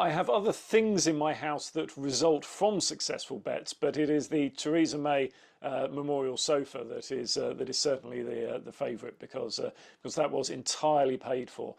I have other things in my house that result from successful bets, but it is the Theresa May memorial sofa that is certainly the favourite because that was entirely paid for,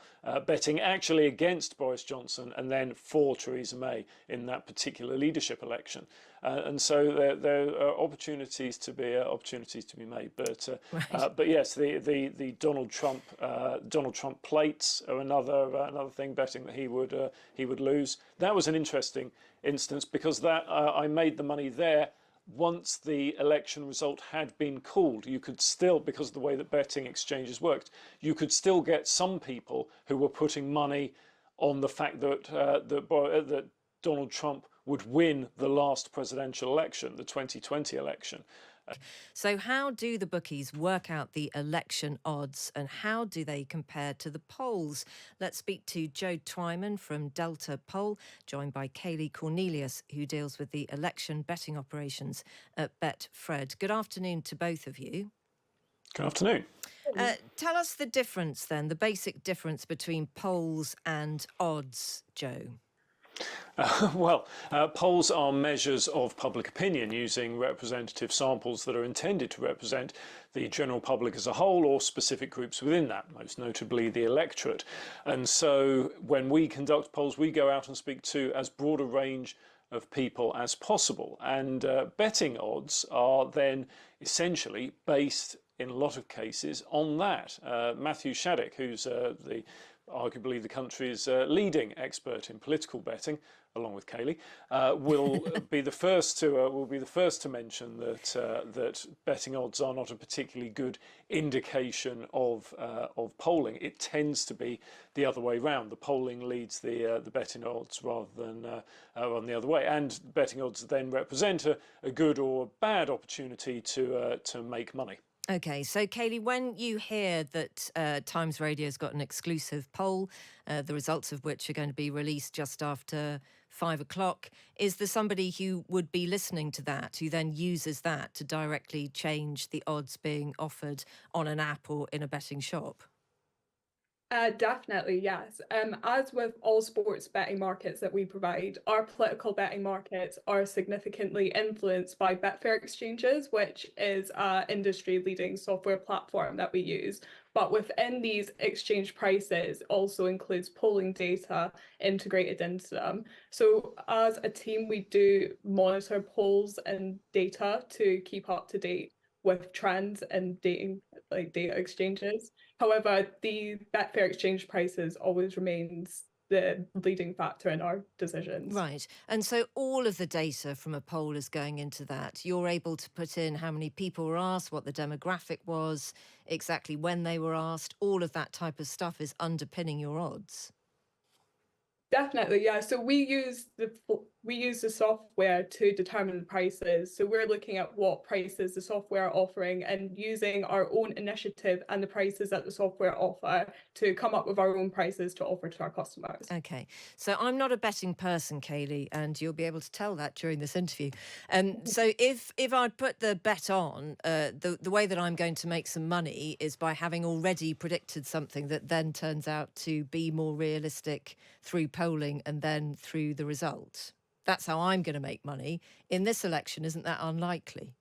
betting actually against Boris Johnson and then for Theresa May in that particular leadership election, and so there are opportunities to be made. But yes, the Donald Trump plates are another thing, betting that he would lose. That was an interesting instance because I made the money there once the election result had been called. You could still, because of the way that betting exchanges worked, you could still get some people who were putting money on the fact that Donald Trump would win the last presidential election, the 2020 election. So how do the bookies work out the election odds and how do they compare to the polls? Let's speak to Joe Twyman from Delta Poll, joined by Kayla Cornelius, who deals with the election betting operations at Betfred. Good afternoon to both of you. Good afternoon. Tell us the difference then, the basic difference between polls and odds, Joe. Polls are measures of public opinion using representative samples that are intended to represent the general public as a whole or specific groups within that, most notably the electorate. And so when we conduct polls, we go out and speak to as broad a range of people as possible. And betting odds are then essentially based, in a lot of cases, on that. Matthew Shaddock, who's arguably the country's leading expert in political betting, along with Kayla, will be the first to mention that betting odds are not a particularly good indication of polling. It tends to be the other way round. The polling leads the betting odds rather than the other way, and betting odds then represent a good or bad opportunity to make money. OK, so Kayla, when you hear that Times Radio's got an exclusive poll, the results of which are going to be released just after 5 o'clock, is there somebody who would be listening to that, who then uses that to directly change the odds being offered on an app or in a betting shop? Definitely, yes. As with all sports betting markets that we provide, our political betting markets are significantly influenced by Betfair exchanges, which is an industry-leading software platform that we use. But within these exchange prices also includes polling data integrated into them. So as a team, we do monitor polls and data to keep up to date with trends and data exchanges. However, the Betfair exchange prices always remains the leading factor in our decisions. Right. And so all of the data from a poll is going into that. You're able to put in how many people were asked, what the demographic was, exactly when they were asked. All of that type of stuff is underpinning your odds. Definitely, yeah. So we use the software to determine the prices. So we're looking at what prices the software are offering and using our own initiative and the prices that the software offer to come up with our own prices to offer to our customers. Okay, so I'm not a betting person, Kayla, and you'll be able to tell that during this interview. So if I'd put the bet on, the way that I'm going to make some money is by having already predicted something that then turns out to be more realistic through polling and then through the result. That's how I'm going to make money. In this election, isn't that unlikely?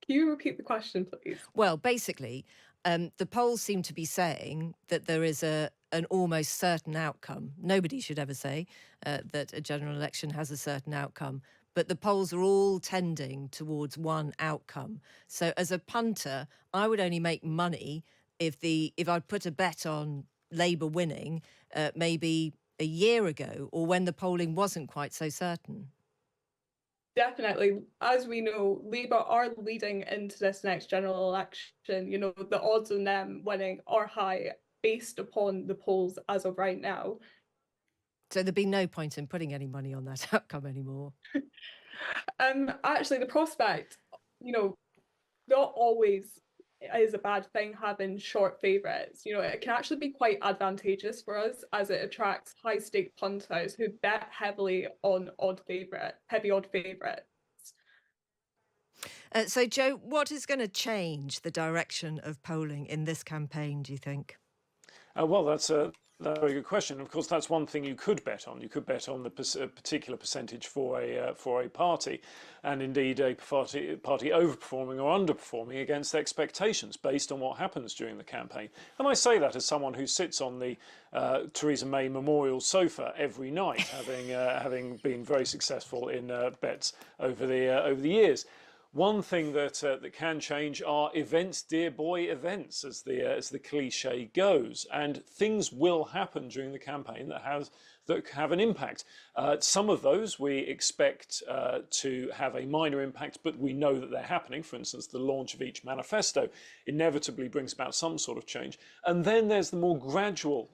Can you repeat the question, please? Well, basically, the polls seem to be saying that there is an almost certain outcome. Nobody should ever say that a general election has a certain outcome, but the polls are all tending towards one outcome. So as a punter, I would only make money if I'd put a bet on Labour winning maybe a year ago or when the polling wasn't quite so certain. Definitely. As we know, Labour are leading into this next general election. You know, the odds on them winning are high based upon the polls as of right now. So there'd be no point in putting any money on that outcome anymore. Actually, the prospect, you know, not always is a bad thing having short favourites. You know, it can actually be quite advantageous for us as it attracts high stake punters who bet heavily on heavy odd favourites. So, Joe, what is going to change the direction of polling in this campaign, do you think? Well, that's That's a very good question. Of course, that's one thing you could bet on. You could bet on the particular percentage for a party, and indeed a party overperforming or underperforming against expectations based on what happens during the campaign. And I say that as someone who sits on the Theresa May memorial sofa every night, having been very successful in bets over the years. One thing that can change are events, dear boy, events, as the cliche goes, and things will happen during the campaign that have an impact. Some of those we expect to have a minor impact, but we know that they're happening. For instance, the launch of each manifesto inevitably brings about some sort of change. And then there's the more gradual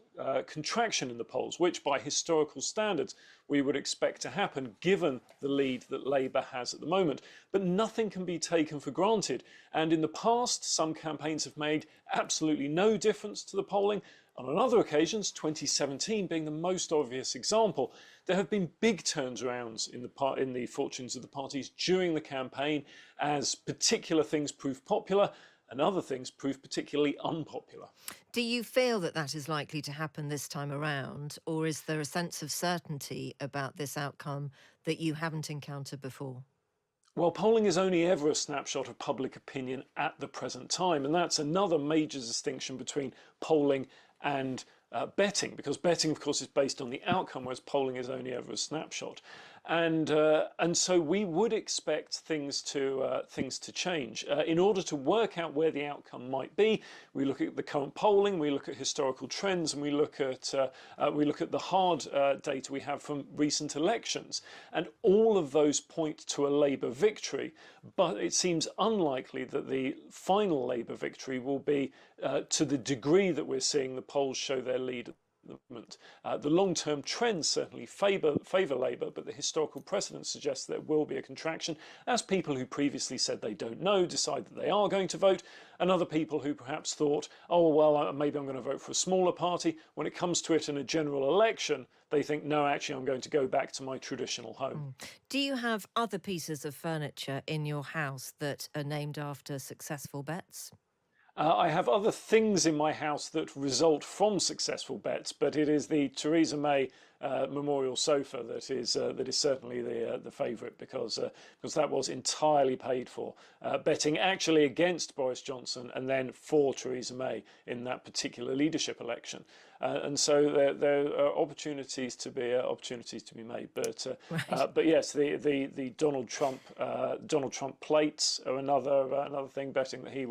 contraction in the polls, which by historical standards we would expect to happen given the lead that Labour has at the moment. But nothing can be taken for granted. And in the past, some campaigns have made absolutely no difference to the polling. On other occasions, 2017 being the most obvious example, there have been big turnarounds in the fortunes of the parties during the campaign as particular things prove popular and other things prove particularly unpopular. Do you feel that that is likely to happen this time around, or is there a sense of certainty about this outcome that you haven't encountered before? Well, polling is only ever a snapshot of public opinion at the present time, and that's another major distinction between polling and betting, because betting, of course, is based on the outcome, whereas polling is only ever a snapshot. And so we would expect things to change. In order to work out where the outcome might be, we look at the current polling, we look at historical trends, and we look at the hard data we have from recent elections, and all of those point to a Labour victory. But it seems unlikely that the final Labour victory will be to the degree that we're seeing the polls show their lead at the moment. The long-term trends certainly favour Labour, but the historical precedent suggests there will be a contraction as people who previously said they don't know decide that they are going to vote, and other people who perhaps thought, oh, well, maybe I'm going to vote for a smaller party. When it comes to it in a general election, they think, no, actually, I'm going to go back to my traditional home. Do you have other pieces of furniture in your house that are named after successful bets? I have other things in my house that result from successful bets, but it is the Theresa May memorial sofa that is certainly the favourite because that was entirely paid for, betting actually against Boris Johnson and then for Theresa May in that particular leadership election. And so there are opportunities to be made, but yes, the Donald Trump plates are another thing, betting that he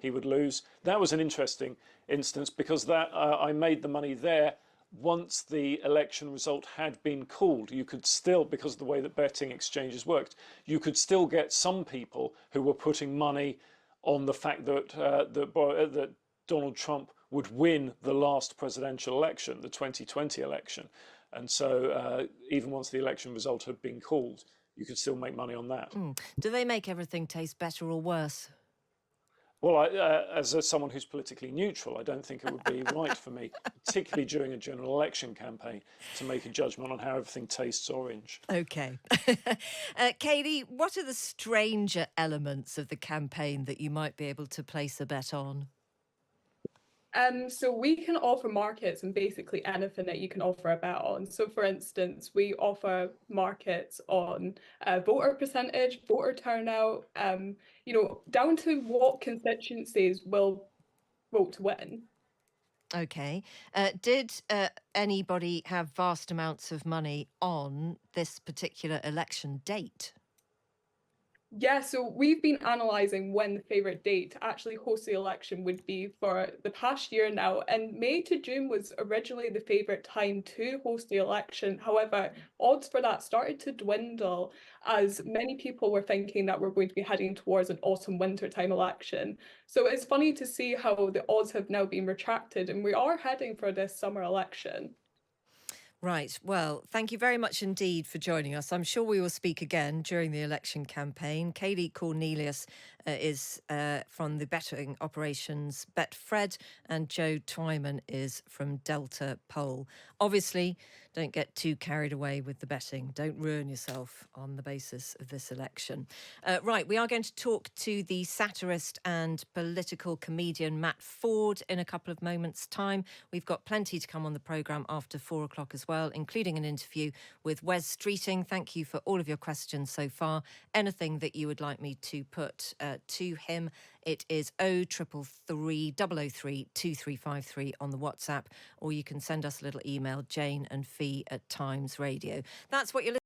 would lose. That was an interesting instance because I made the money there once the election result had been called. You could still, because of the way that betting exchanges worked, you could still get some people who were putting money on the fact that Donald Trump would win the last presidential election, the 2020 election. And so even once the election result had been called, you could still make money on that. Do they make everything taste better or worse? Well, as someone who's politically neutral, I don't think it would be right for me, particularly during a general election campaign, to make a judgment on how everything tastes orange. OK. Kayla, what are the stranger elements of the campaign that you might be able to place a bet on? So we can offer markets and basically anything that you can offer a bet on. So for instance, we offer markets on voter percentage, voter turnout, down to what constituencies will vote to win. OK. Did anybody have vast amounts of money on this particular election date? Yeah, so we've been analysing when the favourite date to actually host the election would be for the past year now, and May to June was originally the favourite time to host the election. However, odds for that started to dwindle as many people were thinking that we're going to be heading towards an autumn-winter time election. So it's funny to see how the odds have now been retracted and we are heading for this summer election. Right. Well, thank you very much indeed for joining us. I'm sure we will speak again during the election campaign. Kayla Cornelius, is from the betting operations Betfred, and Joe Twyman is from Delta Poll. Obviously, don't get too carried away with the betting. Don't ruin yourself on the basis of this election. Right, we are going to talk to the satirist and political comedian Matt Ford in a couple of moments' time. We've got plenty to come on the programme after 4 o'clock as well, including an interview with Wes Streeting. Thank you for all of your questions so far. Anything that you would like me to put to him, it is 0333 003 2353 on the WhatsApp, or you can send us a little email, Jane and Fee at Times Radio. That's what you're